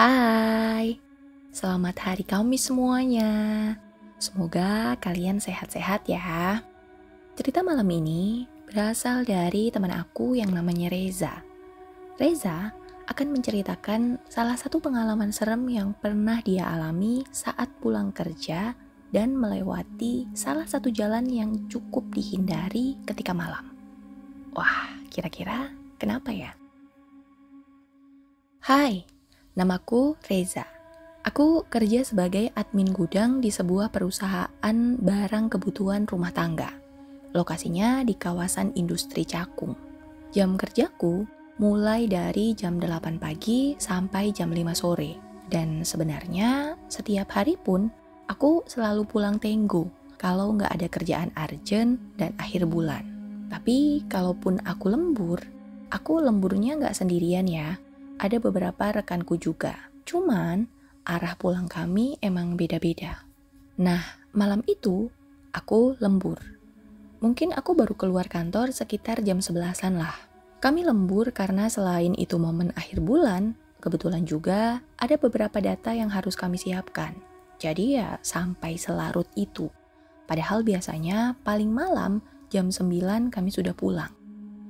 Hai, selamat hari Kamis semuanya. Semoga kalian sehat-sehat ya. Cerita malam ini berasal dari teman aku yang namanya Reza. Reza akan menceritakan salah satu pengalaman serem yang pernah dia alami saat pulang kerja dan melewati salah satu jalan yang cukup dihindari ketika malam. Wah, kira-kira kenapa ya? Hai, namaku Reza. Aku kerja sebagai admin gudang di sebuah perusahaan barang kebutuhan rumah tangga. Lokasinya di kawasan industri Cakung. Jam kerjaku mulai dari jam 8 pagi sampai jam 5 sore. Dan sebenarnya setiap hari pun aku selalu pulang tenggo kalau nggak ada kerjaan urgent dan akhir bulan. Tapi kalaupun aku lemburnya nggak sendirian ya. Ada beberapa rekanku juga. Cuman arah pulang kami emang beda-beda. Nah, malam itu aku lembur. Mungkin aku baru keluar kantor sekitar jam 11-an lah. Kami lembur karena selain itu momen akhir bulan, kebetulan juga ada beberapa data yang harus kami siapkan. Jadi ya sampai selarut itu. Padahal biasanya paling malam jam 9 kami sudah pulang.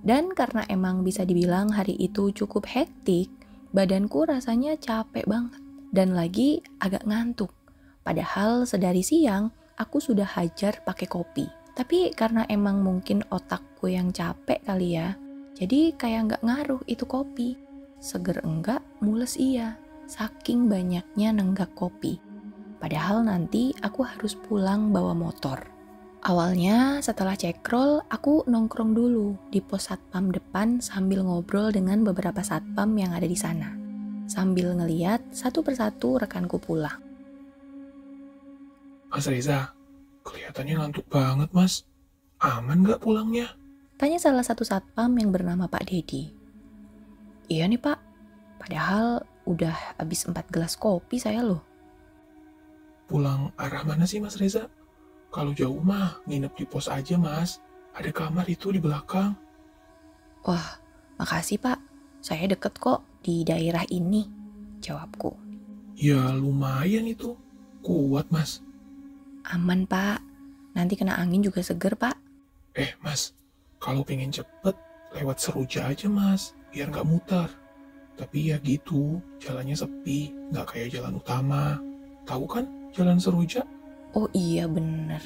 Dan karena emang bisa dibilang hari itu cukup hektik, badanku rasanya capek banget dan lagi agak ngantuk. Padahal sedari siang aku sudah hajar pakai kopi. Tapi karena emang mungkin otakku yang capek kali ya, jadi kayak nggak ngaruh itu kopi. Seger enggak, mules iya. Saking banyaknya nenggak kopi. Padahal nanti aku harus pulang bawa motor. Awalnya setelah cekrol, aku nongkrong dulu di pos satpam depan sambil ngobrol dengan beberapa satpam yang ada di sana. Sambil ngeliat satu persatu rekanku pulang. Mas Reza, kelihatannya ngantuk banget mas. Aman gak pulangnya? Tanya salah satu satpam yang bernama Pak Dedi. Iya nih Pak, padahal udah habis 4 gelas kopi saya loh. Pulang arah mana sih mas Reza? Kalau jauh mah nginep di pos aja mas. Ada kamar itu di belakang. Wah, makasih Pak. Saya deket kok di daerah ini, jawabku. Ya lumayan itu. Kuat mas. Aman Pak, nanti kena angin juga seger Pak. Mas, kalau pengen cepet lewat Seroja aja mas. Biar gak muter. Tapi ya gitu, jalannya sepi. Gak kayak jalan utama. Tahu kan jalan Seroja? Oh iya bener,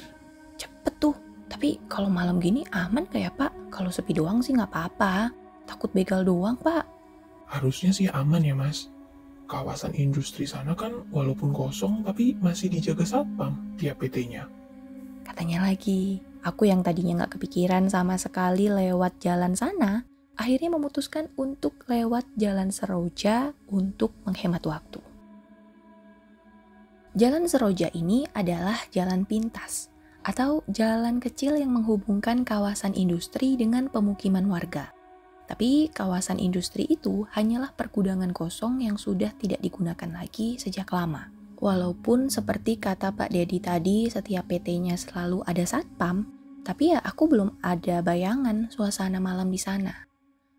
cepet tuh. Tapi kalau malam gini aman kayak Pak? Kalau sepi doang sih nggak apa-apa. Takut begal doang Pak. Harusnya sih aman ya mas. Kawasan industri sana kan walaupun kosong tapi masih dijaga satpam tiap PT-nya. Katanya lagi, aku yang tadinya nggak kepikiran sama sekali lewat jalan sana, akhirnya memutuskan untuk lewat jalan Seroja untuk menghemat waktu. Jalan Seroja ini adalah jalan pintas atau jalan kecil yang menghubungkan kawasan industri dengan pemukiman warga. Tapi kawasan industri itu hanyalah pergudangan kosong yang sudah tidak digunakan lagi sejak lama. Walaupun seperti kata Pak Dedi tadi setiap PT-nya selalu ada satpam, tapi ya aku belum ada bayangan suasana malam di sana.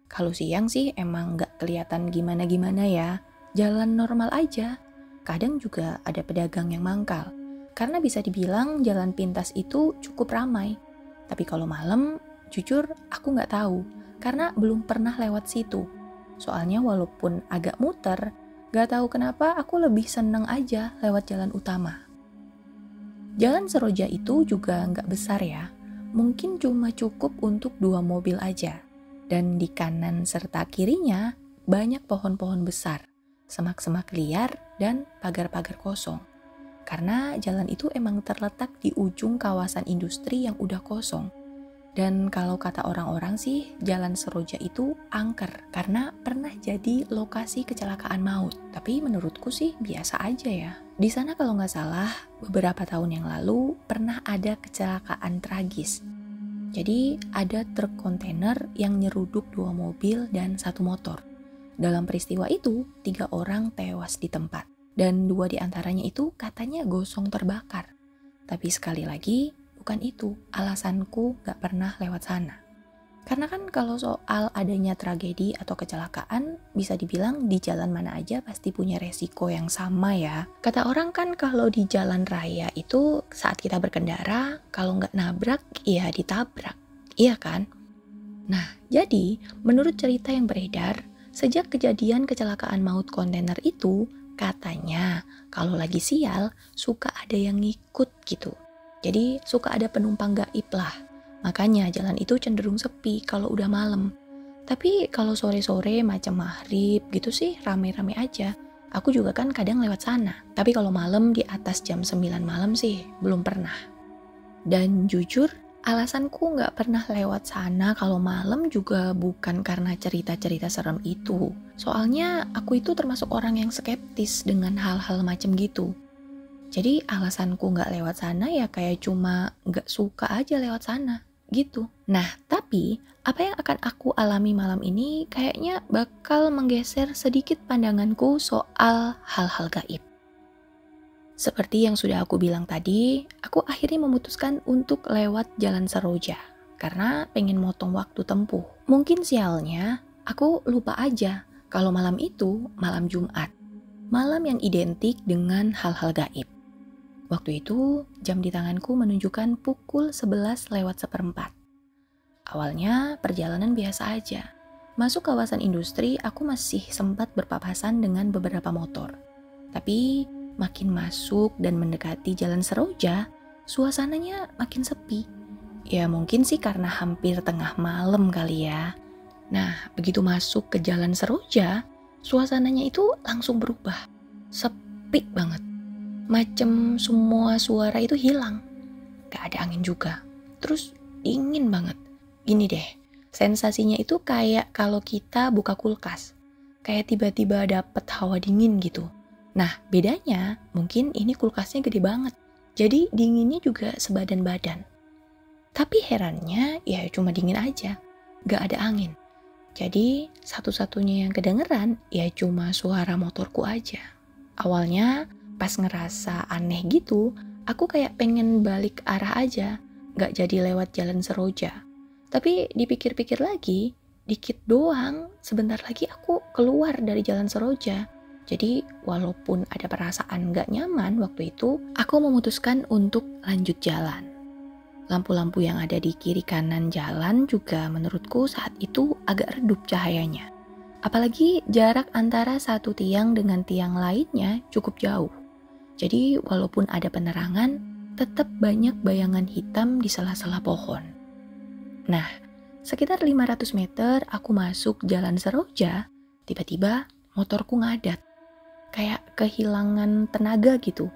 Kalau siang sih emang nggak kelihatan gimana-gimana ya, jalan normal aja. Kadang juga ada pedagang yang mangkal, karena bisa dibilang jalan pintas itu cukup ramai. Tapi kalau malam, jujur aku nggak tahu, karena belum pernah lewat situ. Soalnya walaupun agak muter, nggak tahu kenapa aku lebih seneng aja lewat jalan utama. Jalan Seroja itu juga nggak besar ya, mungkin cuma cukup untuk 2 mobil aja. Dan di kanan serta kirinya banyak pohon-pohon besar, semak-semak liar, dan pagar-pagar kosong. Karena jalan itu emang terletak di ujung kawasan industri yang udah kosong. Dan kalau kata orang-orang sih, jalan Seroja itu angker karena pernah jadi lokasi kecelakaan maut. Tapi menurutku sih biasa aja ya. Di sana kalau nggak salah, beberapa tahun yang lalu pernah ada kecelakaan tragis. Jadi ada truk kontainer yang nyeruduk 2 mobil dan 1 motor. Dalam peristiwa itu, 3 orang tewas di tempat. Dan 2 diantaranya itu katanya gosong terbakar. Tapi sekali lagi, bukan itu alasanku gak pernah lewat sana. Karena kan kalau soal adanya tragedi atau kecelakaan, bisa dibilang di jalan mana aja pasti punya resiko yang sama ya. Kata orang kan kalau di jalan raya itu saat kita berkendara, kalau nggak nabrak, ya ditabrak. Iya kan? Nah, jadi menurut cerita yang beredar, sejak kejadian kecelakaan maut kontainer itu, katanya kalau lagi sial, suka ada yang ngikut gitu. Jadi suka ada penumpang gaib lah. Makanya jalan itu cenderung sepi kalau udah malam. Tapi kalau sore-sore macam maghrib gitu sih rame-rame aja. Aku juga kan kadang lewat sana. Tapi kalau malam di atas jam 9 malam sih belum pernah. Dan jujur, alasanku nggak pernah lewat sana kalau malam juga bukan karena cerita-cerita serem itu. Soalnya aku itu termasuk orang yang skeptis dengan hal-hal macam gitu. Jadi alasanku nggak lewat sana ya kayak cuma nggak suka aja lewat sana gitu. Nah, tapi apa yang akan aku alami malam ini kayaknya bakal menggeser sedikit pandanganku soal hal-hal gaib. Seperti yang sudah aku bilang tadi, aku akhirnya memutuskan untuk lewat Jalan Seroja karena pengen motong waktu tempuh. Mungkin sialnya, aku lupa aja kalau malam itu malam Jumat. Malam yang identik dengan hal-hal gaib. Waktu itu, jam di tanganku menunjukkan pukul 11 lewat seperempat. Awalnya, perjalanan biasa aja. Masuk kawasan industri, aku masih sempat berpapasan dengan beberapa motor. Tapi, makin masuk dan mendekati Jalan Seroja, suasananya makin sepi. Ya mungkin sih karena hampir tengah malam kali ya. Nah, begitu masuk ke Jalan Seroja, suasananya itu langsung berubah. Sepi banget. Macem semua suara itu hilang. Gak ada angin juga. Terus dingin banget. Gini deh, sensasinya itu kayak kalau kita buka kulkas. Kayak tiba-tiba dapet hawa dingin gitu. Nah, bedanya mungkin ini kulkasnya gede banget. Jadi dinginnya juga sebadan badan. Tapi herannya ya cuma dingin aja. Gak ada angin. Jadi satu-satunya yang kedengeran ya cuma suara motorku aja. Awalnya pas ngerasa aneh gitu, aku kayak pengen balik arah aja, gak jadi lewat Jalan Seroja. Tapi dipikir-pikir lagi, dikit doang, sebentar lagi aku keluar dari Jalan Seroja. Jadi walaupun ada perasaan gak nyaman waktu itu, aku memutuskan untuk lanjut jalan. Lampu-lampu yang ada di kiri kanan jalan juga menurutku saat itu agak redup cahayanya. Apalagi jarak antara satu tiang dengan tiang lainnya cukup jauh. Jadi walaupun ada penerangan, tetap banyak bayangan hitam di sela-sela pohon. Nah, sekitar 500 meter aku masuk Jalan Seroja, tiba-tiba motorku ngadat. Kayak kehilangan tenaga gitu.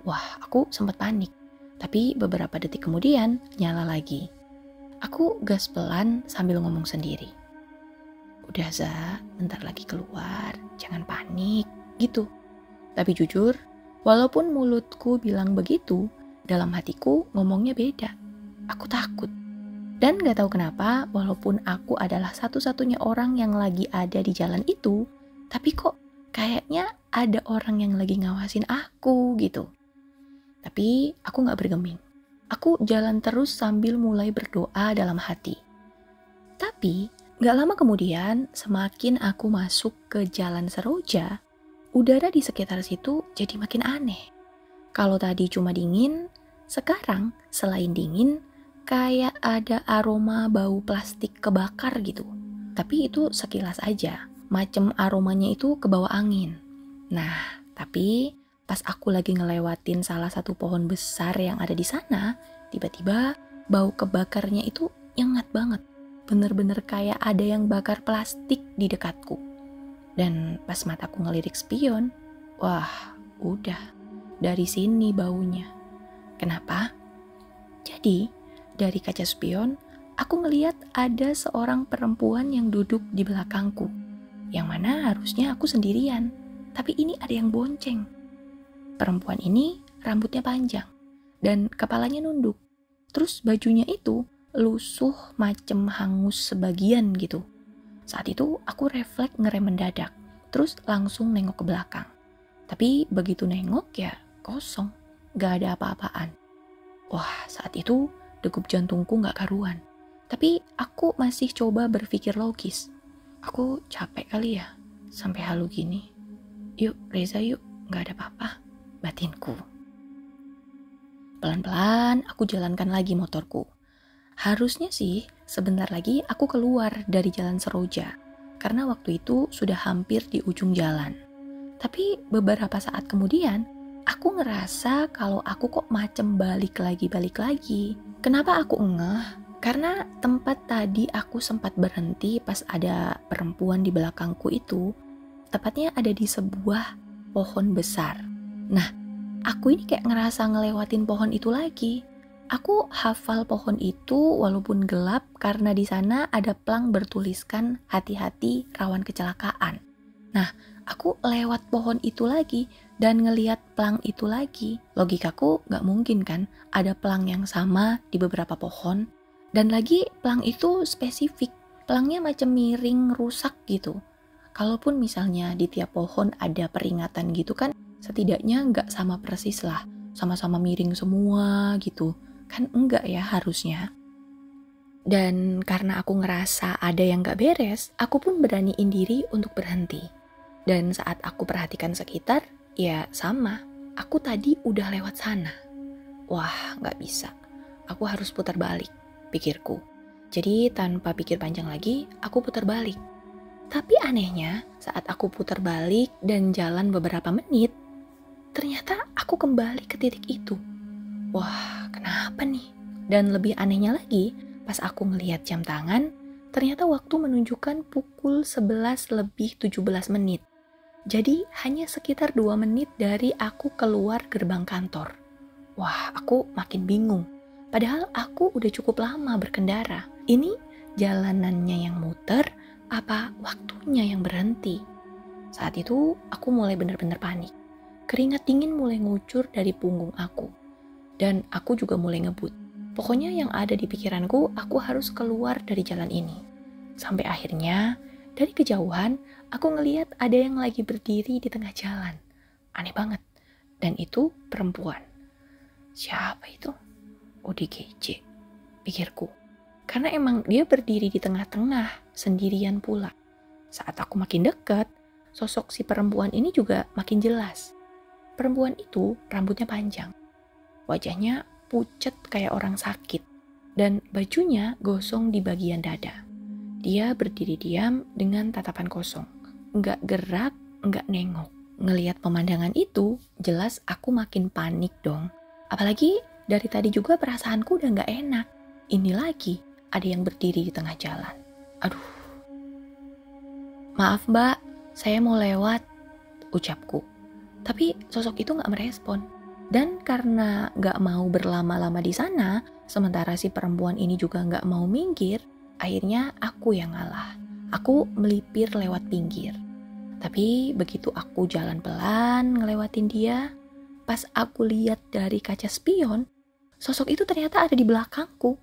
Wah, aku sempat panik. Tapi beberapa detik kemudian nyala lagi. Aku gas pelan sambil ngomong sendiri. Udah Za, bentar lagi keluar, jangan panik, gitu. Tapi jujur, walaupun mulutku bilang begitu, dalam hatiku ngomongnya beda. Aku takut. Dan gak tahu kenapa, walaupun aku adalah satu-satunya orang yang lagi ada di jalan itu, tapi kok kayaknya ada orang yang lagi ngawasin aku gitu. Tapi aku gak bergeming. Aku jalan terus sambil mulai berdoa dalam hati. Tapi gak lama kemudian, semakin aku masuk ke Jalan Seroja, udara di sekitar situ jadi makin aneh. Kalau tadi cuma dingin, sekarang selain dingin, kayak ada aroma bau plastik kebakar gitu. Tapi itu sekilas aja, macem aromanya itu kebawa angin. Nah, tapi pas aku lagi ngelewatin salah satu pohon besar yang ada di sana, tiba-tiba bau kebakarnya itu nyengat banget. Bener-bener kayak ada yang bakar plastik di dekatku. Dan pas mataku ngelirik spion, wah udah, dari sini baunya. Kenapa? Jadi, dari kaca spion, aku ngeliat ada seorang perempuan yang duduk di belakangku. Yang mana harusnya aku sendirian, tapi ini ada yang bonceng. Perempuan ini rambutnya panjang, dan kepalanya nunduk. Terus bajunya itu lusuh macem hangus sebagian gitu. Saat itu aku refleks ngerem mendadak, terus langsung nengok ke belakang. Tapi begitu nengok ya kosong, gak ada apa-apaan. Wah, saat itu degup jantungku gak karuan. Tapi aku masih coba berpikir logis. Aku capek kali ya, sampai halu gini. Yuk Reza yuk, gak ada apa-apa, batinku. Pelan-pelan aku jalankan lagi motorku. Harusnya sih sebentar lagi aku keluar dari jalan Seroja, karena waktu itu sudah hampir di ujung jalan. Tapi beberapa saat kemudian, aku ngerasa kalau aku kok macem balik lagi. Kenapa aku ngeh? Karena tempat tadi aku sempat berhenti pas ada perempuan di belakangku itu, tepatnya ada di sebuah pohon besar. Nah, aku ini kayak ngerasa ngelewatin pohon itu lagi. Aku hafal pohon itu walaupun gelap karena di sana ada plang bertuliskan hati-hati rawan kecelakaan. Nah, aku lewat pohon itu lagi dan ngeliat plang itu lagi. Logikaku gak mungkin kan ada plang yang sama di beberapa pohon. Dan lagi plang itu spesifik, pelangnya macam miring rusak gitu. Kalaupun misalnya di tiap pohon ada peringatan gitu kan, setidaknya nggak sama persis lah, sama-sama miring semua gitu. Kan enggak ya harusnya. Dan karena aku ngerasa ada yang nggak beres, aku pun beraniin diri untuk berhenti. Dan saat aku perhatikan sekitar, ya sama, aku tadi udah lewat sana. Wah, nggak bisa, aku harus putar balik, pikirku. Jadi tanpa pikir panjang lagi, aku putar balik. Tapi anehnya, saat aku putar balik dan jalan beberapa menit, ternyata aku kembali ke titik itu. Wah, kenapa nih? Dan lebih anehnya lagi, pas aku ngelihat jam tangan, ternyata waktu menunjukkan pukul 11 lebih 17 menit. Jadi hanya sekitar 2 menit dari aku keluar gerbang kantor. Wah, aku makin bingung. Padahal aku udah cukup lama berkendara. Ini jalanannya yang muter, apa waktunya yang berhenti? Saat itu aku mulai benar-benar panik. Keringat dingin mulai ngucur dari punggung aku. Dan aku juga mulai ngebut. Pokoknya yang ada di pikiranku, aku harus keluar dari jalan ini. Sampai akhirnya, dari kejauhan, aku ngeliat ada yang lagi berdiri di tengah jalan. Aneh banget. Dan itu perempuan. Siapa itu? ODGJ, pikirku. Karena emang dia berdiri di tengah-tengah, sendirian pula. Saat aku makin dekat, sosok si perempuan ini juga makin jelas. Perempuan itu rambutnya panjang. Wajahnya pucet kayak orang sakit. Dan bajunya gosong di bagian dada. Dia berdiri diam dengan tatapan kosong. Nggak gerak, nggak nengok. Ngelihat pemandangan itu, jelas aku makin panik dong. Apalagi dari tadi juga perasaanku udah nggak enak. Ini lagi ada yang berdiri di tengah jalan. Aduh. Maaf mbak, saya mau lewat, ucapku. Tapi sosok itu nggak merespon. Dan karena nggak mau berlama-lama di sana, sementara si perempuan ini juga nggak mau minggir, akhirnya aku yang ngalah. Aku melipir lewat pinggir. Tapi begitu aku jalan pelan ngelewatin dia, pas aku lihat dari kaca spion, sosok itu ternyata ada di belakangku.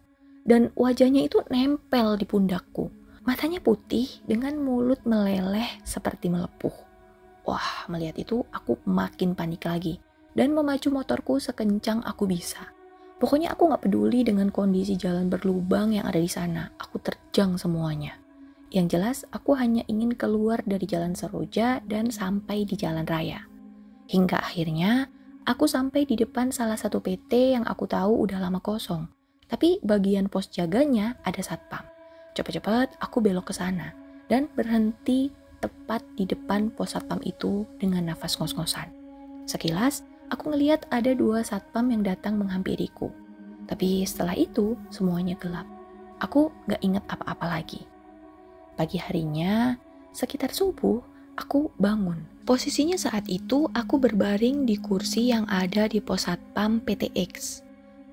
Dan wajahnya itu nempel di pundakku. Matanya putih dengan mulut meleleh seperti melepuh. Wah, melihat itu aku makin panik lagi. Dan memacu motorku sekencang aku bisa. Pokoknya aku gak peduli dengan kondisi jalan berlubang yang ada di sana. Aku terjang semuanya. Yang jelas aku hanya ingin keluar dari jalan Seroja dan sampai di jalan raya. Hingga akhirnya aku sampai di depan salah satu PT yang aku tahu udah lama kosong. Tapi bagian pos jaganya ada satpam. Cepat-cepat aku belok ke sana dan berhenti tepat di depan pos satpam itu dengan nafas ngos-ngosan. Sekilas aku ngelihat ada 2 satpam yang datang menghampiriku. Tapi setelah itu semuanya gelap. Aku gak ingat apa-apa lagi. Pagi harinya, sekitar subuh, aku bangun. Posisinya saat itu aku berbaring di kursi yang ada di pos satpam PTX.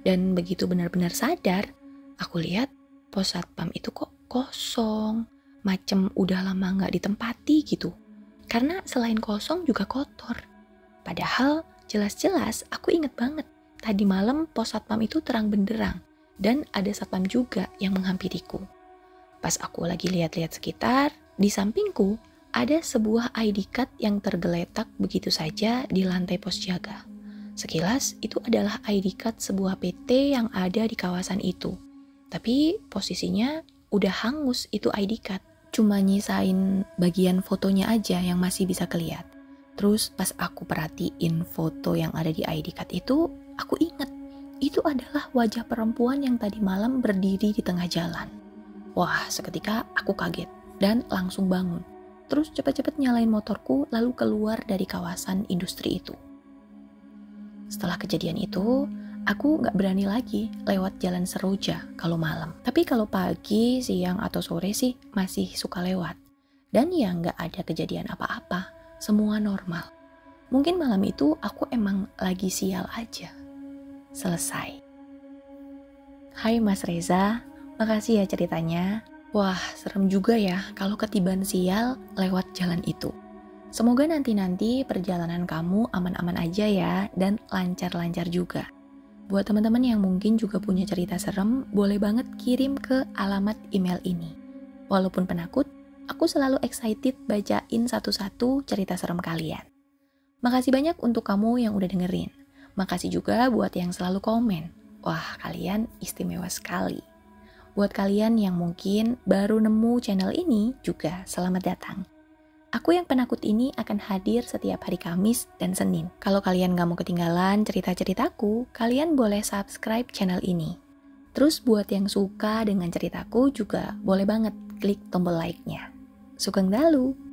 Dan begitu benar-benar sadar, aku lihat pos satpam itu kok kosong. Macem udah lama gak ditempati gitu. Karena selain kosong juga kotor. Padahal jelas-jelas aku inget banget. Tadi malam pos satpam itu terang benderang. Dan ada satpam juga yang menghampiriku. Pas aku lagi lihat-lihat sekitar, di sampingku ada sebuah ID card yang tergeletak begitu saja di lantai pos jaga. Sekilas itu adalah ID card sebuah PT yang ada di kawasan itu. Tapi posisinya udah hangus itu ID card. Cuma nyisain bagian fotonya aja yang masih bisa kelihat. Terus pas aku perhatiin foto yang ada di ID card itu, aku inget. Itu adalah wajah perempuan yang tadi malam berdiri di tengah jalan. Wah, seketika aku kaget dan langsung bangun. Terus cepat-cepat nyalain motorku lalu keluar dari kawasan industri itu. Setelah kejadian itu, aku gak berani lagi lewat jalan Seroja kalau malam. Tapi kalau pagi, siang, atau sore sih masih suka lewat. Dan ya gak ada kejadian apa-apa, semua normal. Mungkin malam itu aku emang lagi sial aja. Selesai. Hai Mas Reza, makasih ya ceritanya. Wah, serem juga ya kalau ketiban sial lewat jalan itu. Semoga nanti-nanti perjalanan kamu aman-aman aja ya dan lancar-lancar juga. Buat teman-teman yang mungkin juga punya cerita serem, boleh banget kirim ke alamat email ini. Walaupun penakut, aku selalu excited bacain satu-satu cerita serem kalian. Makasih banyak untuk kamu yang udah dengerin. Makasih juga buat yang selalu komen. Wah, kalian istimewa sekali. Buat kalian yang mungkin baru nemu channel ini juga selamat datang. Aku yang penakut ini akan hadir setiap hari Kamis dan Senin. Kalau kalian gak mau ketinggalan cerita-ceritaku, kalian boleh subscribe channel ini. Terus buat yang suka dengan ceritaku juga boleh banget klik tombol like-nya. Sugeng Dalu!